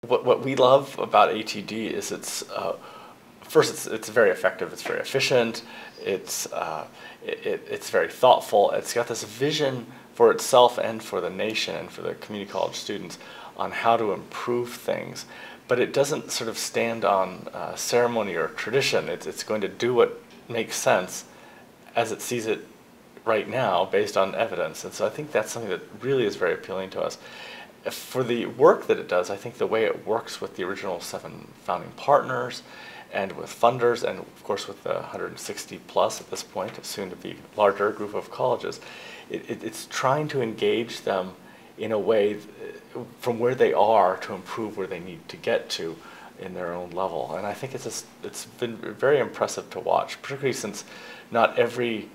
What we love about ATD is first, it's very effective, it's very efficient, it's very thoughtful. It's got this vision for itself and for the nation and for the community college students on how to improve things. But it doesn't sort of stand on ceremony or tradition. It's going to do what makes sense as it sees it right now based on evidence. And so I think that's something that really is very appealing to us. For the work that it does, I think the way it works with the original 7 founding partners and with funders, and of course with the 160 plus at this point, soon to be larger group of colleges, it's trying to engage them in a way from where they are to improve where they need to get to in their own level. And I think it's been very impressive to watch, particularly since not every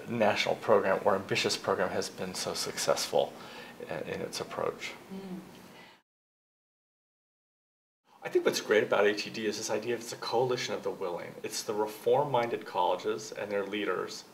national program or ambitious program has been so successful in its approach. I think what's great about ATD is this idea of it's a coalition of the willing. It's the reform-minded colleges and their leaders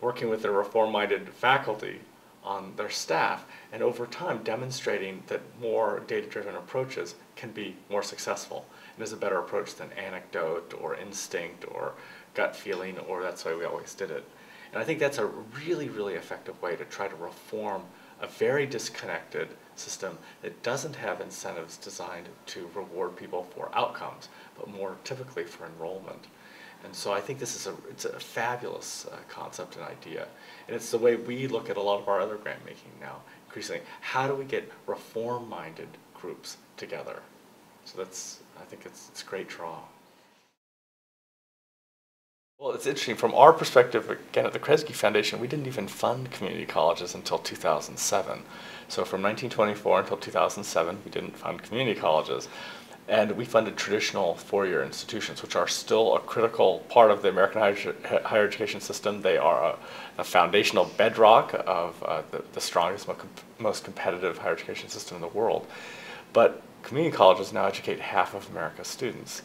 working with their reform-minded faculty on their staff, and over time demonstrating that more data-driven approaches can be more successful and is a better approach than anecdote or instinct or gut feeling or that's the way we always did it. And I think that's a really, really effective way to try to reform a very disconnected system that doesn't have incentives designed to reward people for outcomes, but more typically for enrollment. And so I think this is it's a fabulous concept and idea. And it's the way we look at a lot of our other grant making now, increasingly. How do we get reform-minded groups together? So I think it's a great draw. Well, it's interesting. From our perspective, again, at the Kresge Foundation, we didn't even fund community colleges until 2007. So from 1924 until 2007, we didn't fund community colleges. And we funded traditional four-year institutions, which are still a critical part of the American higher education system. They are a foundational bedrock of the strongest, most competitive higher education system in the world. But community colleges now educate half of America's students.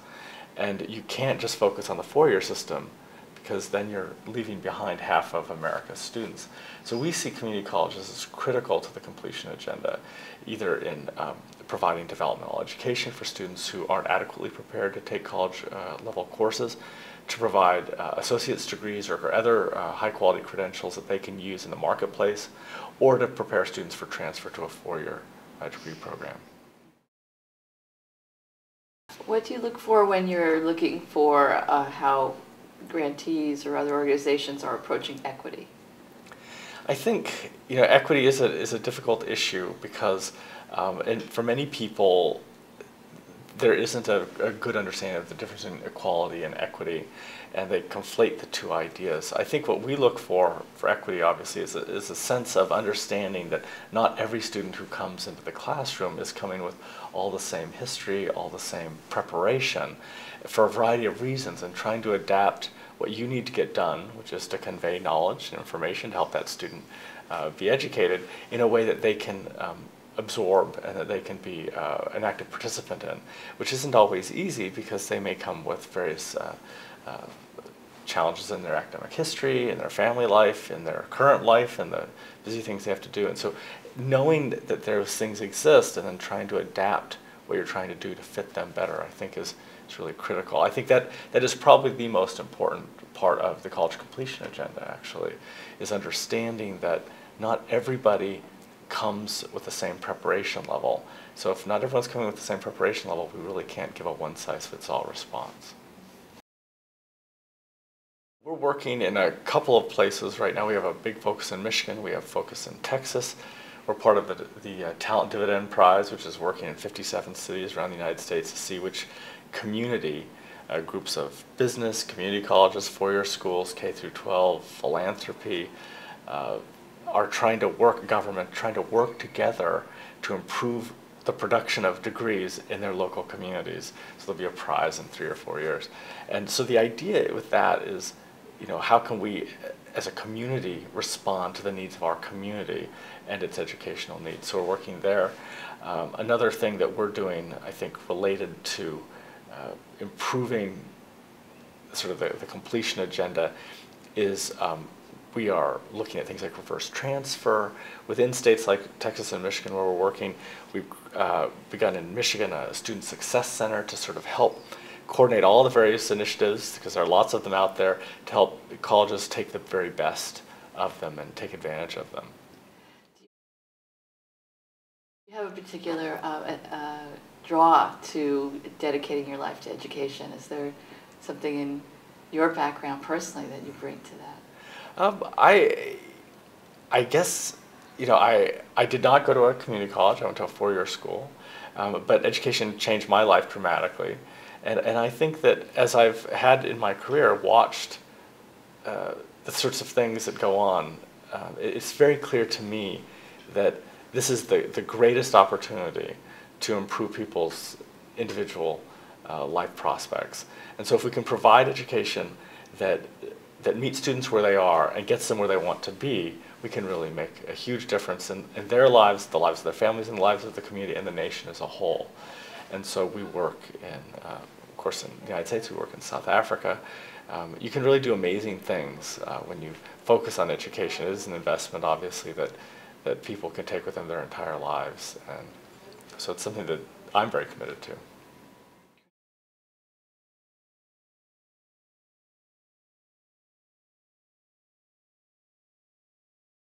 And you can't just focus on the four-year system, because then you're leaving behind half of America's students. So we see community colleges as critical to the completion agenda, either in providing developmental education for students who aren't adequately prepared to take college level courses, to provide associate's degrees or other high-quality credentials that they can use in the marketplace, or to prepare students for transfer to a four-year degree program. What do you look for when you're looking for how grantees or other organizations are approaching equity? I think equity is a difficult issue because and for many people there isn't a good understanding of the difference in equality and equity, and they conflate the two ideas. I think what we look for equity, obviously, is a sense of understanding that not every student who comes into the classroom is coming with all the same history, all the same preparation, for a variety of reasons, and trying to adapt what you need to get done, which is to convey knowledge and information to help that student be educated in a way that they can absorb and that they can be an active participant in, which isn't always easy because they may come with various challenges in their academic history, in their family life, in their current life, and the busy things they have to do. And so knowing that those things exist and then trying to adapt what you're trying to do to fit them better, I think is really critical. I think that is probably the most important part of the college completion agenda, actually, is understanding that not everybody comes with the same preparation level. So if not everyone's coming with the same preparation level, we really can't give a one-size-fits-all response. We're working in a couple of places right now. We have a big focus in Michigan. We have focus in Texas. We're part of the Talent Dividend Prize, which is working in 57 cities around the United States to see which community groups of business, community colleges, four-year schools, K through 12, philanthropy, are trying to work, government, trying to work together to improve the production of degrees in their local communities. So there'll be a prize in 3 or 4 years. And so the idea with that is, how can we as a community respond to the needs of our community and its educational needs? So we're working there. Another thing that we're doing, I think, related to improving sort of the completion agenda is we are looking at things like reverse transfer. Within states like Texas and Michigan where we're working, we've begun in Michigan a student success center to sort of help coordinate all the various initiatives, because there are lots of them out there, to help colleges take the very best of them and take advantage of them. Do you have a particular draw to dedicating your life to education? Is there something in your background personally that you bring to that? I guess, you know, I did not go to a community college. I went to a four-year school, but education changed my life dramatically. And I think that as I've had in my career watched the sorts of things that go on, it's very clear to me that this is the greatest opportunity to improve people's individual life prospects. And so if we can provide education that meets students where they are and gets them where they want to be, we can really make a huge difference in their lives, the lives of their families, and the lives of the community and the nation as a whole. And so we work in, of course, in the United States, we work in South Africa. You can really do amazing things when you focus on education. It is an investment, obviously, that people can take with them their entire lives. And so it's something that I'm very committed to.